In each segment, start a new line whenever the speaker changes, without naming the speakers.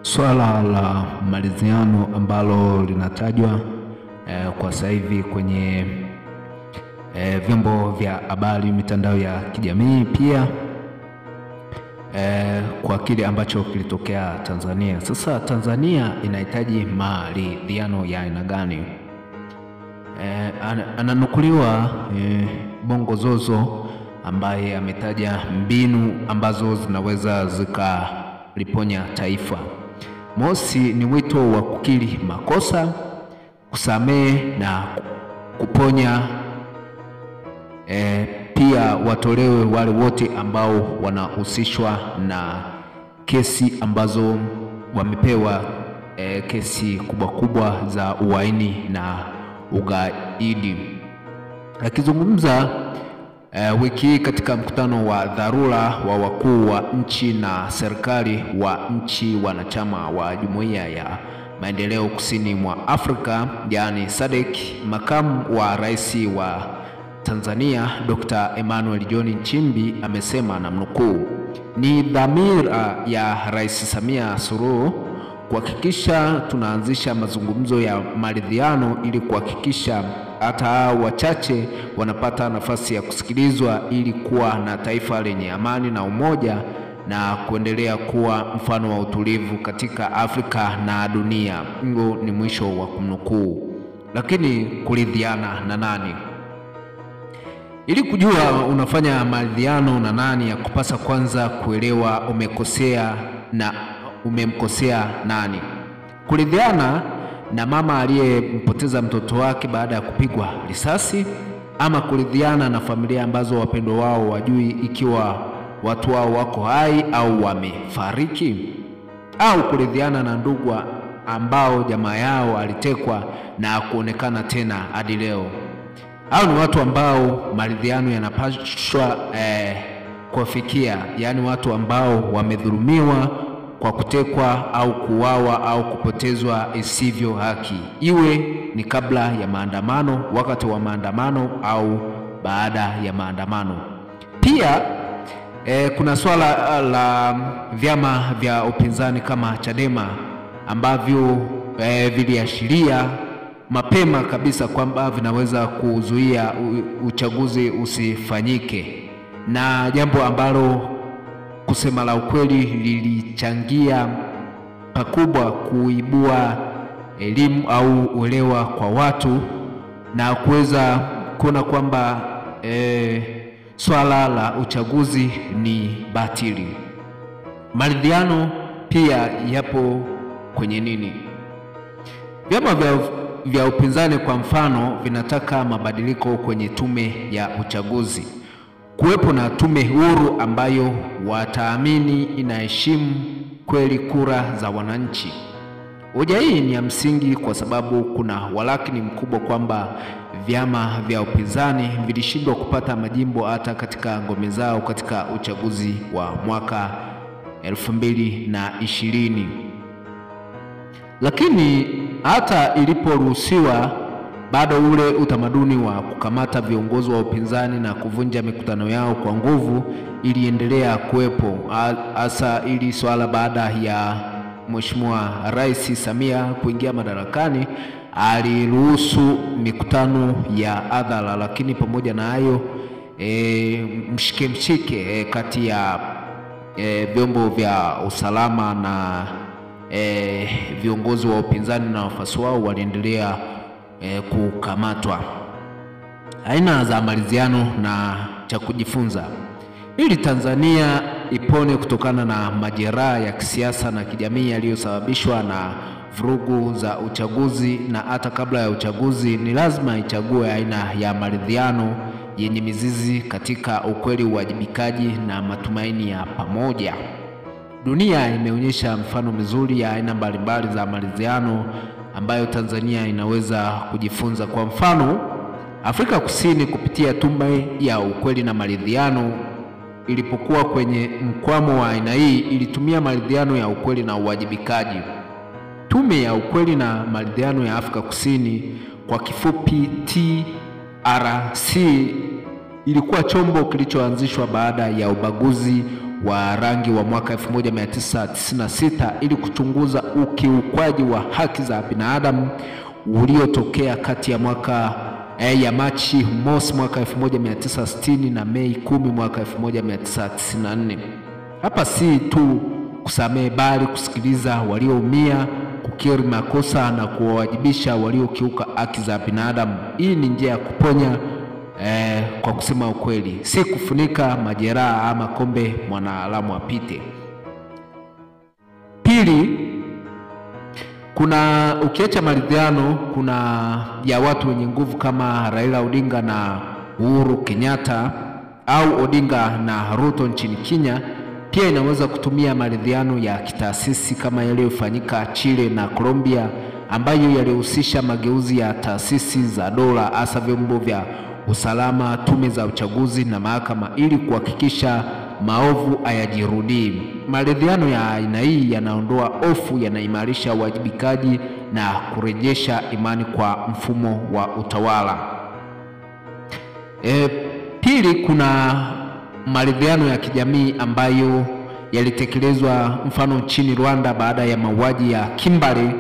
Swala la maridhiano ambalo linatajwa kwa sasa hivi kwenye vyombo vya habari, mitandao ya kijamii, pia kwa kile ambacho kilitokea Tanzania. Sasa Tanzania inahitaji maridhiano ya aina gani? Ananukuliwa Bongo Zozo ambaye ametaja mbinu ambazo zinaweza zikaliponya taifa. Mosi ni wito wa kukiri makosa, kusamehe na kuponya. Pia watolewe wale wote ambao wanahusishwa na kesi ambazo wamepewa, kesi kubwa kubwa za uhaini na ugaidi. Akizungumza wiki hii katika mkutano wa dharura wa wakuu wa nchi na serikali wa nchi wanachama wa Jumuiya ya Maendeleo Kusini mwa Afrika, yani SADC, makamu wa rais wa Tanzania Dr. Emmanuel John Nchimbi amesema, namnukuu, ni dhamira ya Rais Samia Suluhu kuhakikisha tunaanzisha mazungumzo ya maridhiano ili kuhakikisha hata wachache wanapata nafasi ya kusikilizwa ili kuwa na taifa lenye amani na umoja na kuendelea kuwa mfano wa utulivu katika Afrika na dunia. Huo ni mwisho wa kumnukuu. Lakini kuridhiana na nani? Ili kujua unafanya maridhiano na nani, ya kupasa kwanza kuelewa umekosea na umemkosea nani. Kuridhiana na mama aliyempoteza mtoto wake baada ya kupigwa risasi, ama kuridhiana na familia ambazo wapendwa wao wajui ikiwa watu wao wako hai au wamefariki, au kuridhiana na ndugu ambao jamaa yao alitekwa na kuonekana tena hadi leo. Hao ni watu ambao maridhiano yanapaswa kufikia, yani watu ambao wamedhulumiwa kwa kutekwa au kuuawa au kupotezwa isivyo haki, iwe ni kabla ya maandamano, wakati wa maandamano au baada ya maandamano. Pia kuna swala la vyama vya upinzani kama Chadema ambavyo viliashiria mapema kabisa kwamba vinaweza kuzuia uchaguzi usifanyike, na jambo ambalo kusema la ukweli lilichangia pakubwa kuibua elimu au uelewa kwa watu na kuweza kuona kwamba swala la uchaguzi ni batili. Maridhiano pia yapo kwenye nini? Vyama vya upinzani kwa mfano vinataka mabadiliko kwenye tume ya uchaguzi, kuwepo na tume huru ambayo wataamini inaheshimu kweli kura za wananchi. Hoja hii ni ya msingi kwa sababu kuna walakini mkubwa kwamba vyama vya upinzani vilishindwa kupata majimbo hata katika ngome zao katika uchaguzi wa mwaka 2020. Lakini hata iliporuhusiwa, bado ule utamaduni wa kukamata viongozi wa upinzani na kuvunja mikutano yao kwa nguvu iliendelea kuwepo, hasa ili swala baada ya Mheshimiwa Rais Samia kuingia madarakani aliruhusu mikutano ya hadhara. Lakini pamoja na hayo mshike kati ya vyombo vya usalama na viongozi wa upinzani na wafuasi wao waliendelea kukamatwa. Aina za maridhiano na cha kujifunza. Ili Tanzania ipone kutokana na majeraha ya kisiasa na kijamii yaliyosababishwa na vurugu za uchaguzi na hata kabla ya uchaguzi, ni lazima ichague aina ya maridhiano yenye mizizi katika ukweli, uwajibikaji na matumaini ya pamoja. Dunia imeonyesha mfano mizuri ya aina mbalimbali za maridhiano ambayo Tanzania inaweza kujifunza. Kwa mfano, Afrika Kusini kupitia tume ya ukweli na maridhiano ilipokuwa kwenye mkwamo wa aina hii ilitumia maridhiano ya ukweli na uwajibikaji. Tume ya ukweli na maridhiano ya Afrika Kusini, kwa kifupi TRC, ilikuwa chombo kilichoanzishwa baada ya ubaguzi wa rangi wa mwaka 1996 ili kuchunguza ukiukwaji wa haki za binadamu uliotokea kati ya ya Machi mosi mwaka 1960 na Mei 10 mwaka 1994. Hapa si tu kusamehe bali kusikiliza walioumia, kukiri makosa na kuwajibisha waliokiuka haki za binadamu. Hii ni njia ya kuponya kwa kusema ukweli, si kufunika majeraha ama kombe mwanadamu apite. Pili, kuna ukiacha maridhiano, kuna ya watu wenye nguvu kama Raila Odinga na Uhuru Kenyatta au Odinga na Ruto nchini Kenya, pia inaweza kutumia maridhiano ya kitaasisi kama yaliyofanyika Chile na Colombia, ambayo yalihusisha mageuzi ya taasisi za dola, hasa vyombo vya usalama, tume za uchaguzi na mahakama, ili kuhakikisha maovu hayajirudii. Maridhiano ya aina hii yanaondoa hofu, yanaimarisha uwajibikaji na kurejesha imani kwa mfumo wa utawala. Pili, kuna maridhiano ya kijamii ambayo yalitekelezwa mfano nchini Rwanda baada ya mauaji ya Kimbari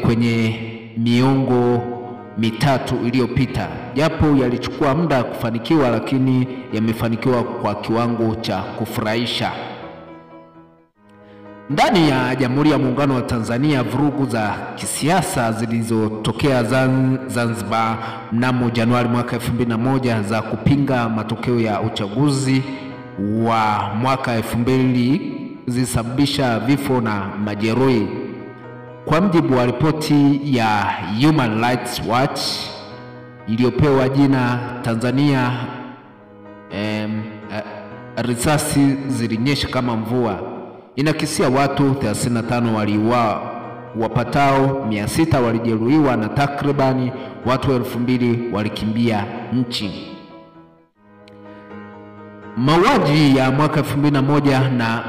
kwenye miongo mitatu iliyopita. Japo yalichukua muda kufanikiwa, lakini yamefanikiwa kwa kiwango cha kufurahisha. Ndani ya Jamhuri ya Muungano wa Tanzania, vurugu za kisiasa zilizotokea Zanzibar mnamo Januari mwaka 2001 za kupinga matokeo ya uchaguzi wa mwaka 2000 zilisababisha vifo na majeruhi. Kwa mjibu wa ripoti ya Human Rights Watch iliyopewa jina Tanzania, risasi zilinyesha kama mvua, inakisia watu 35 waliuawa, wapatao 600 walijeruhiwa na takribani watu 2000 walikimbia nchi. Mauaji ya mwaka 2001 na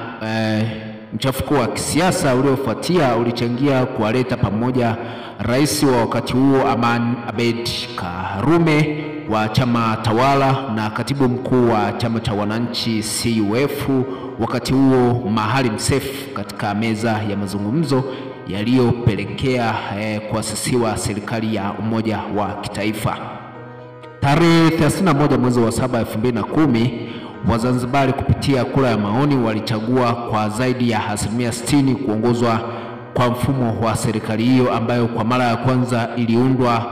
mchafuko wa kisiasa uliofuatia ulichangia kuwaleta pamoja rais wa wakati huo Aman Abeid Karume wa chama tawala na katibu mkuu wa chama cha wananchi CUF wakati huo Maalim Seif katika meza ya mazungumzo yaliyopelekea kuasisiwa serikali ya umoja wa kitaifa. Tarehe 31 mwezi wa 7 2010, Wazanzibari kupitia kura ya maoni walichagua kwa zaidi ya 60% kuongozwa kwa mfumo wa serikali hiyo ambayo kwa mara ya kwanza iliundwa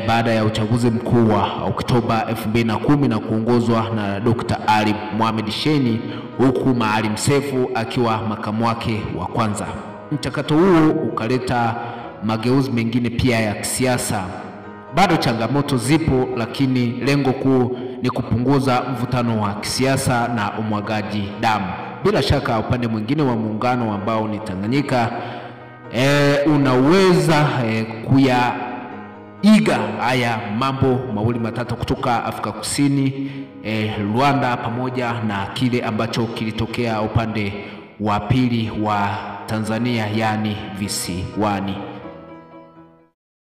baada ya uchaguzi mkuu wa Oktoba 2010 na kuongozwa na Dr. Ali Mohamed Shein, huku Maalim Seif akiwa makamu wake wa kwanza. Mchakato huo ukaleta mageuzi mengine pia ya kisiasa. Bado changamoto zipo, lakini lengo kuu ni kupunguza mvutano wa kisiasa na umwagaji damu. Bila shaka upande mwingine wa muungano ambao ni Tanganyika unaweza kuyaiga haya mambo mawili matatu kutoka Afrika Kusini, Rwanda, pamoja na kile ambacho kilitokea upande wa pili wa Tanzania, yani visiwani.